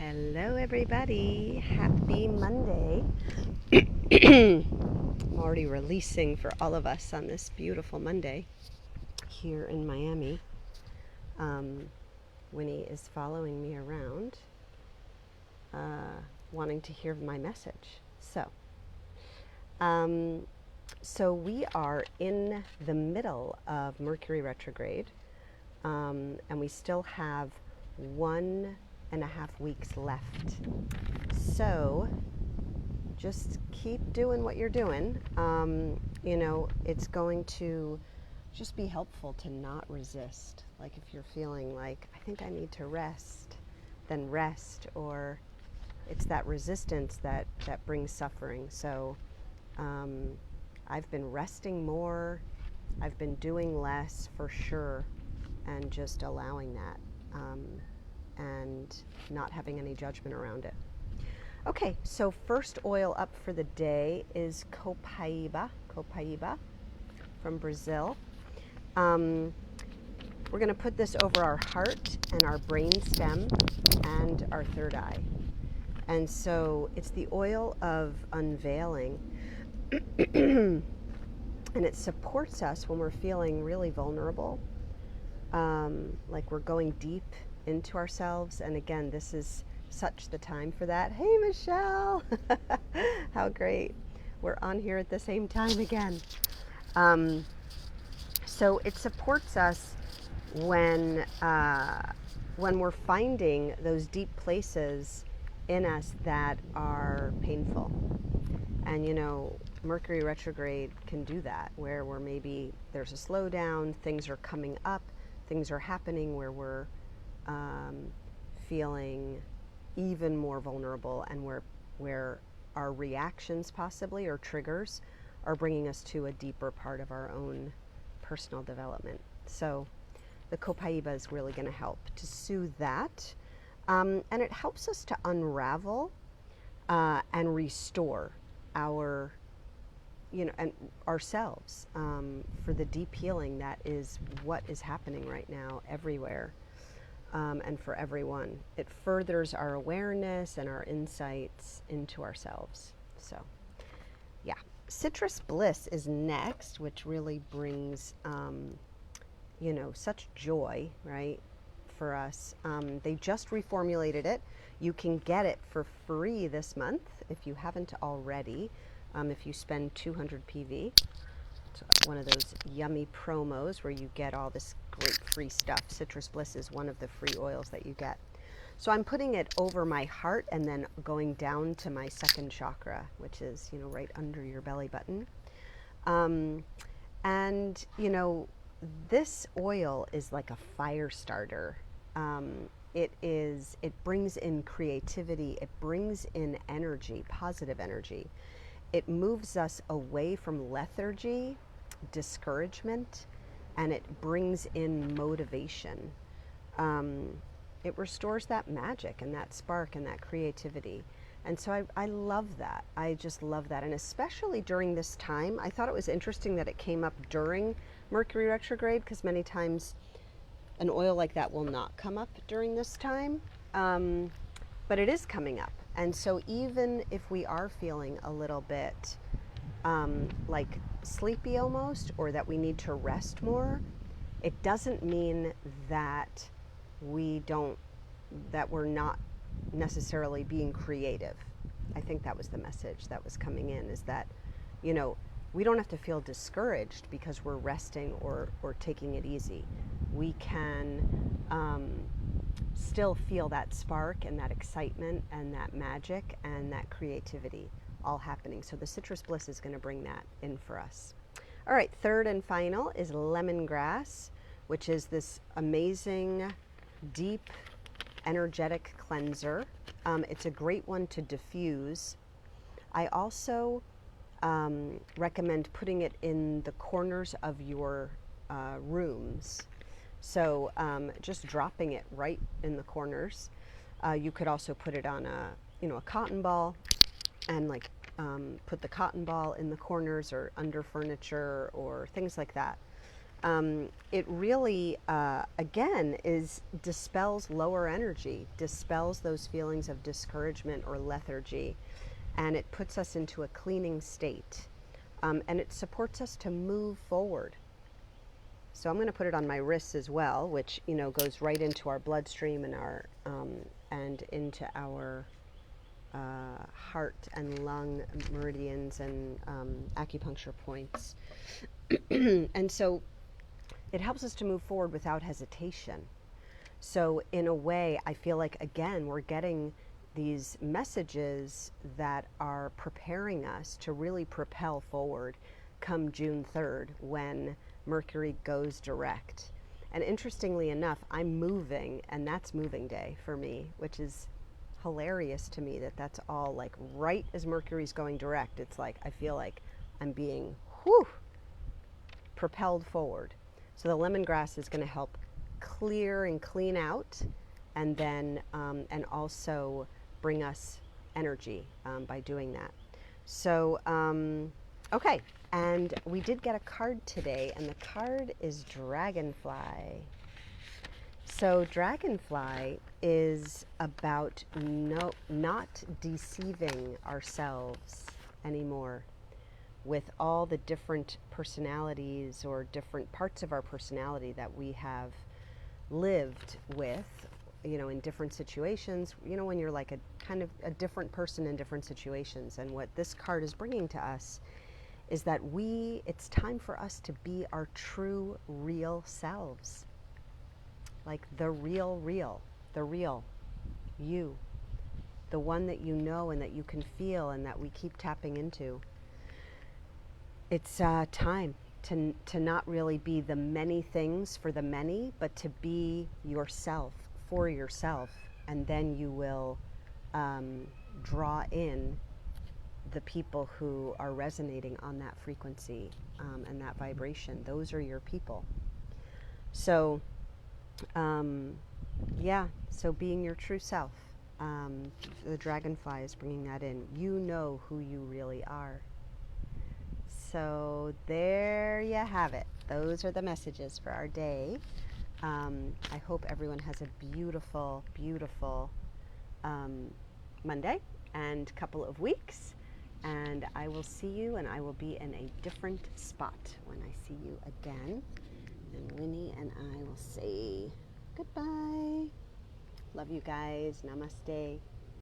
Hello, everybody. Happy Monday. I'm already releasing for all of us on this beautiful Monday here in Miami. Winnie is following me around, wanting to hear my message. So we are in the middle of Mercury retrograde, and we still have 1.5 weeks left. So just keep doing what you're doing. It's going to just be helpful to not resist. Like if you're feeling like, I think I need to rest, then rest, or it's that resistance that brings suffering. So I've been resting more, I've been doing less for sure, and just allowing that and not having any judgment around it. Okay, so first oil up for the day is copaiba from Brazil. We're going to put this over our heart and our brain stem and our third eye. And so it's the oil of unveiling. And it supports us when we're feeling really vulnerable, like we're going deep into ourselves. And again, this is such the time for that. Hey, Michelle. How great. We're on here at the same time again. So it supports us when we're finding those deep places in us that are painful. And Mercury retrograde can do that, where here there's a slowdown, things are coming up, things are happening where we're feeling even more vulnerable, and where our reactions possibly or triggers are bringing us to a deeper part of our own personal development. So the copaiba is really going to help to soothe that, and it helps us to unravel and restore our and ourselves for the deep healing that is what is happening right now everywhere. And for everyone. It furthers our awareness and our insights into ourselves. So, yeah. Citrus bliss is next, which really brings, such joy, right, for us. They just reformulated it. You can get it for free this month if you haven't already, if you spend 200 PV. It's one of those yummy promos where you get all this great free stuff. Citrus bliss is one of the free oils that you get. So I'm putting it over my heart and then going down to my second chakra, which is, right under your belly button. And this oil is like a fire starter. It brings in creativity. It brings in energy, positive energy. It moves us away from lethargy, discouragement, and it brings in motivation. It restores that magic and that spark and that creativity. And so I love that. I just love that. And especially during this time, I thought it was interesting that it came up during Mercury retrograde, because many times an oil like that will not come up during this time. But it is coming up. And so even if we are feeling a little bit like sleepy almost, or that we need to rest more, it doesn't mean that we're not necessarily being creative. I think that was the message that was coming in, is that, we don't have to feel discouraged because we're resting or taking it easy. We can still feel that spark and that excitement and that magic and that creativity all happening. So the citrus bliss is going to bring that in for us. All right, third and final is lemongrass, which is this amazing, deep, energetic cleanser. It's a great one to diffuse. I also recommend putting it in the corners of your rooms. So just dropping it right in the corners. You could also put it on a cotton ball, and put the cotton ball in the corners or under furniture or things like that. it really, again, dispels lower energy, dispels those feelings of discouragement or lethargy, and it puts us into a cleaning state. And it supports us to move forward. So I'm going to put it on my wrists as well, which goes right into our bloodstream and our and into our heart and lung meridians and acupuncture points. And so it helps us to move forward without hesitation. So in a way, I feel like, again, we're getting these messages that are preparing us to really propel forward come June 3rd when Mercury goes direct. And interestingly enough, I'm moving, and that's moving day for me, which is hilarious to me that that's all like right as Mercury's going direct. It's like I feel like I'm being propelled forward. So the lemongrass is going to help clear and clean out, and then and also bring us energy by doing that. So okay, and we did get a card today, and the card is dragonfly. So dragonfly is about not deceiving ourselves anymore with all the different personalities or different parts of our personality that we have lived with, in different situations, when you're like a kind of a different person in different situations. And what this card is bringing to us is that it's time for us to be our true, real selves. Like the real you, the one that you know and that you can feel and that we keep tapping into. It's time to not really be the many things for the many, but to be yourself for yourself, and then you will draw in the people who are resonating on that frequency and that vibration. Those are your people. So so being your true self, the dragonfly is bringing that in. You know who you really are. So there you have it. Those are the messages for our day. I hope everyone has a beautiful, beautiful Monday and couple of weeks. And I will see you, and I will be in a different spot when I see you again. And Winnie and I will say goodbye. Love you guys. Namaste.